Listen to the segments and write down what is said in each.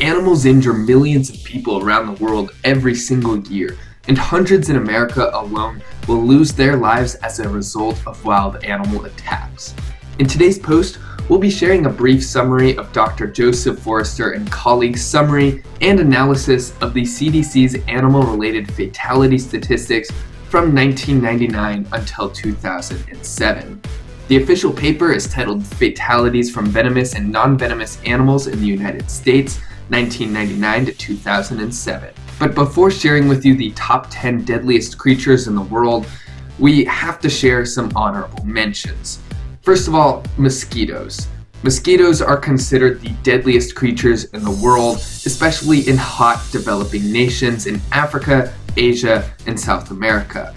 Animals injure millions of people around the world every single year, and hundreds in America alone will lose their lives as a result of wild animal attacks. In today's post, we'll be sharing a brief summary of Dr. Joseph Forrester and colleagues' summary and analysis of the CDC's animal-related fatality statistics from 1999 until 2007. The official paper is titled Fatalities from Venomous and Non-Venomous Animals in the United States, 1999 to 2007. But before sharing with you the top 10 deadliest creatures in the world, we have to share some honorable mentions. First of all, mosquitoes. Mosquitoes are considered the deadliest creatures in the world, especially in hot developing nations in Africa, Asia, and South America.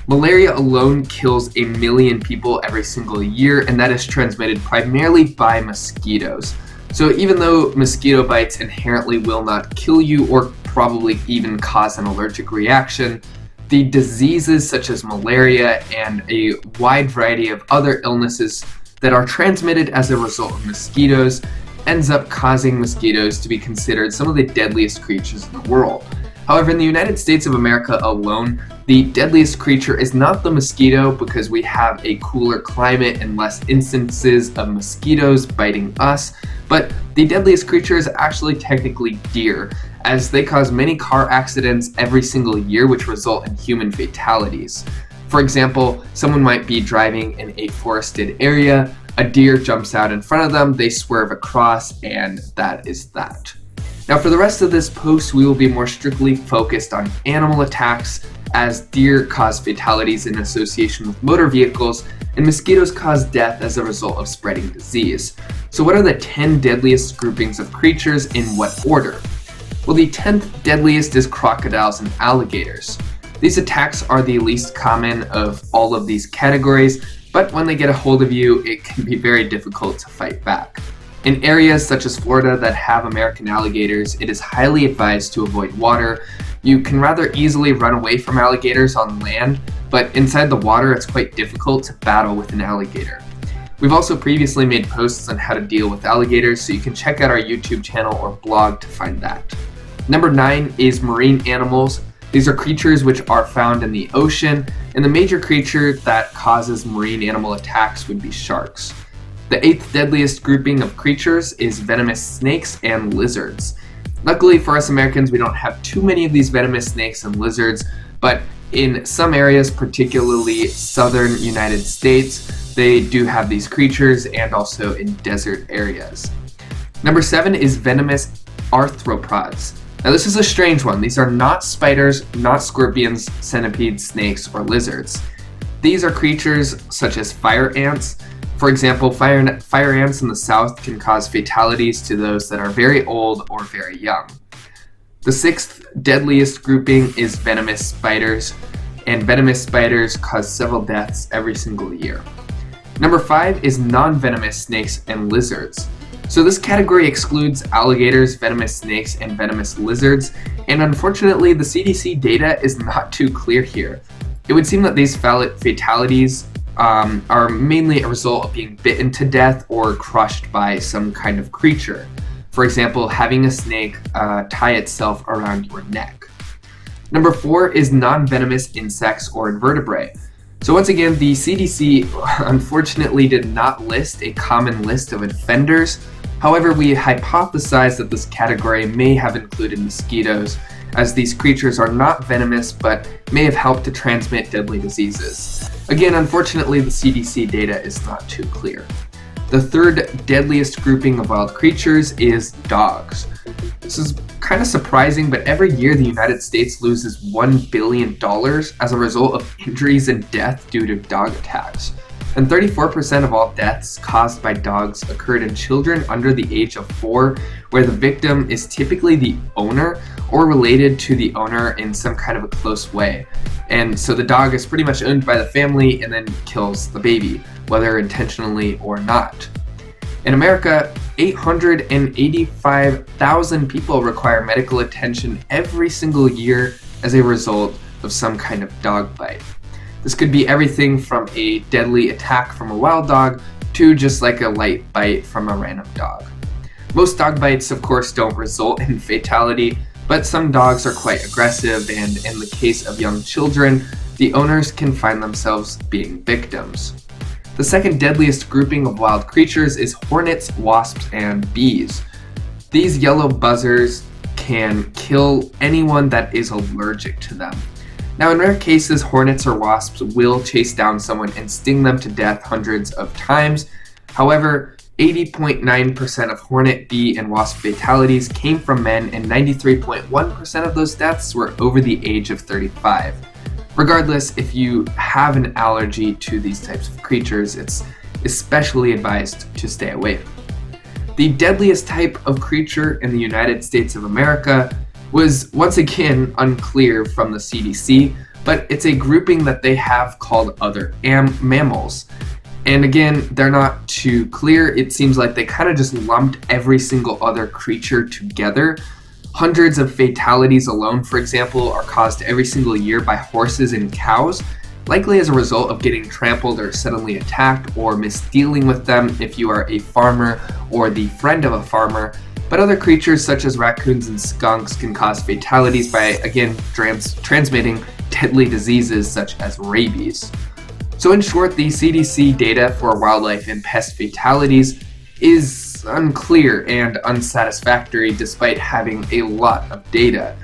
Malaria alone kills 1 million people every single year, and that is transmitted primarily by mosquitoes. So even though mosquito bites inherently will not kill you or probably even cause an allergic reaction, the diseases such as malaria and a wide variety of other illnesses that are transmitted as a result of mosquitoes ends up causing mosquitoes to be considered some of the deadliest creatures in the world. However, in the United States of America alone, the deadliest creature is not the mosquito because we have a cooler climate and less instances of mosquitoes biting us, but the deadliest creature is actually technically deer, as they cause many car accidents every single year which result in human fatalities. For example, someone might be driving in a forested area, a deer jumps out in front of them, they swerve across, and that is that. Now for the rest of this post, we will be more strictly focused on animal attacks, as deer cause fatalities in association with motor vehicles, and mosquitoes cause death as a result of spreading disease. So what are the 10 deadliest groupings of creatures in what order? Well, the 10th deadliest is crocodiles and alligators. These attacks are the least common of all of these categories, but when they get a hold of you, it can be very difficult to fight back. In areas such as Florida that have American alligators, it is highly advised to avoid water. You can rather easily run away from alligators on land, but inside the water it's quite difficult to battle with an alligator. We've also previously made posts on how to deal with alligators, so you can check out our YouTube channel or blog to find that. Number 9 is marine animals. These are creatures which are found in the ocean, and the major creature that causes marine animal attacks would be sharks. The 8th deadliest grouping of creatures is venomous snakes and lizards. Luckily for us Americans, we don't have too many of these venomous snakes and lizards, but in some areas, particularly southern United States, they do have these creatures, and also in desert areas. Number 7 is venomous arthropods. Now this is a strange one. These are not spiders, not scorpions, centipedes, snakes, or lizards. These are creatures such as fire ants. For example, fire ants in the south can cause fatalities to those that are very old or very young. The 6th deadliest grouping is venomous spiders, and venomous spiders cause several deaths every single year. Number 5 is non-venomous snakes and lizards. So this category excludes alligators, venomous snakes, and venomous lizards, and unfortunately the CDC data is not too clear here. It would seem that these fatalities are mainly a result of being bitten to death or crushed by some kind of creature. For example, having a snake tie itself around your neck. Number 4 is non-venomous insects or invertebrate. So once again, the CDC unfortunately did not list a common list of offenders. However, we hypothesize that this category may have included mosquitoes, as these creatures are not venomous but may have helped to transmit deadly diseases. Again, unfortunately, the CDC data is not too clear. The 3rd deadliest grouping of wild creatures is dogs. This is kind of surprising, but every year the United States loses $1 billion as a result of injuries and death due to dog attacks. And 34% of all deaths caused by dogs occurred in children under the age of 4, where the victim is typically the owner or related to the owner in some kind of a close way. And so the dog is pretty much owned by the family and then kills the baby, whether intentionally or not. In America, 885,000 people require medical attention every single year as a result of some kind of dog bite. This could be everything from a deadly attack from a wild dog to just like a light bite from a random dog. Most dog bites, of course, don't result in fatality, but some dogs are quite aggressive, and in the case of young children, the owners can find themselves being victims. The second deadliest grouping of wild creatures is hornets, wasps, and bees. These yellow buzzers can kill anyone that is allergic to them. Now, in rare cases, hornets or wasps will chase down someone and sting them to death hundreds of times. However, 80.9% of hornet, bee, and wasp fatalities came from men, and 93.1% of those deaths were over the age of 35. Regardless, if you have an allergy to these types of creatures, it's especially advised to stay away. The deadliest type of creature in the United States of America was once again unclear from the CDC, but it's a grouping that they have called other mammals. And again, they're not too clear. It seems like they kind of just lumped every single other creature together. Hundreds of fatalities alone, for example, are caused every single year by horses and cows, likely as a result of getting trampled or suddenly attacked or misdealing with them if you are a farmer or the friend of a farmer. But other creatures such as raccoons and skunks can cause fatalities by, again, transmitting deadly diseases such as rabies. So in short, the CDC data for wildlife and pest fatalities is unclear and unsatisfactory despite having a lot of data.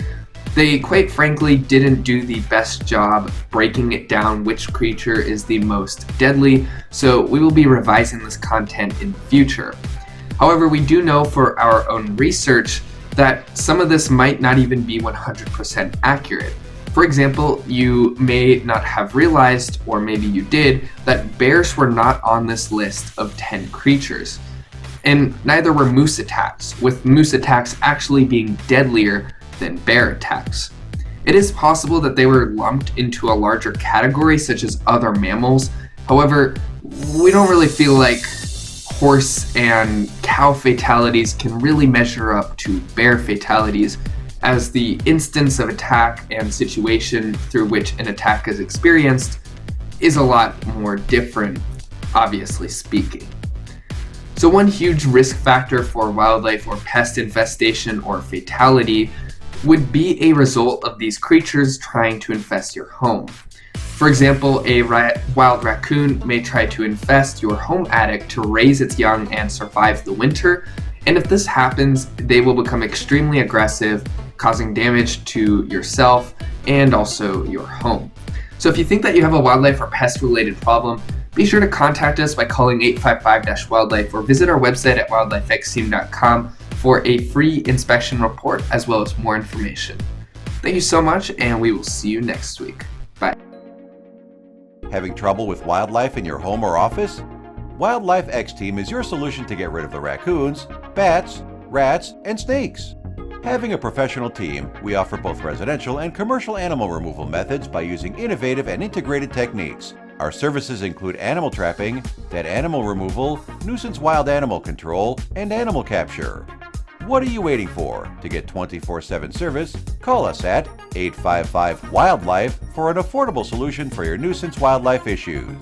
They quite frankly didn't do the best job breaking it down which creature is the most deadly, so we will be revising this content in the future. However, we do know for our own research that some of this might not even be 100% accurate. For example, you may not have realized, or maybe you did, that bears were not on this list of 10 creatures. And neither were moose attacks, with moose attacks actually being deadlier than bear attacks. It is possible that they were lumped into a larger category such as other mammals. However, we don't really feel like horse and cow fatalities can really measure up to bear fatalities, as the instance of attack and situation through which an attack is experienced is a lot more different, obviously speaking. So one huge risk factor for wildlife or pest infestation or fatality would be a result of these creatures trying to infest your home. For example, a wild raccoon may try to infest your home attic to raise its young and survive the winter, and if this happens, they will become extremely aggressive, causing damage to yourself and also your home. So if you think that you have a wildlife or pest related problem, be sure to contact us by calling 855-WILDLIFE or visit our website at wildlifexteam.com for a free inspection report as well as more information. Thank you so much, and we will see you next week. Bye. Having trouble with wildlife in your home or office? Wildlife X Team is your solution to get rid of the raccoons, bats, rats, and snakes. Having a professional team, we offer both residential and commercial animal removal methods by using innovative and integrated techniques. Our services include animal trapping, dead animal removal, nuisance wild animal control, and animal capture. What are you waiting for? To get 24/7 service, call us at 855-WILDLIFE for an affordable solution for your nuisance wildlife issues.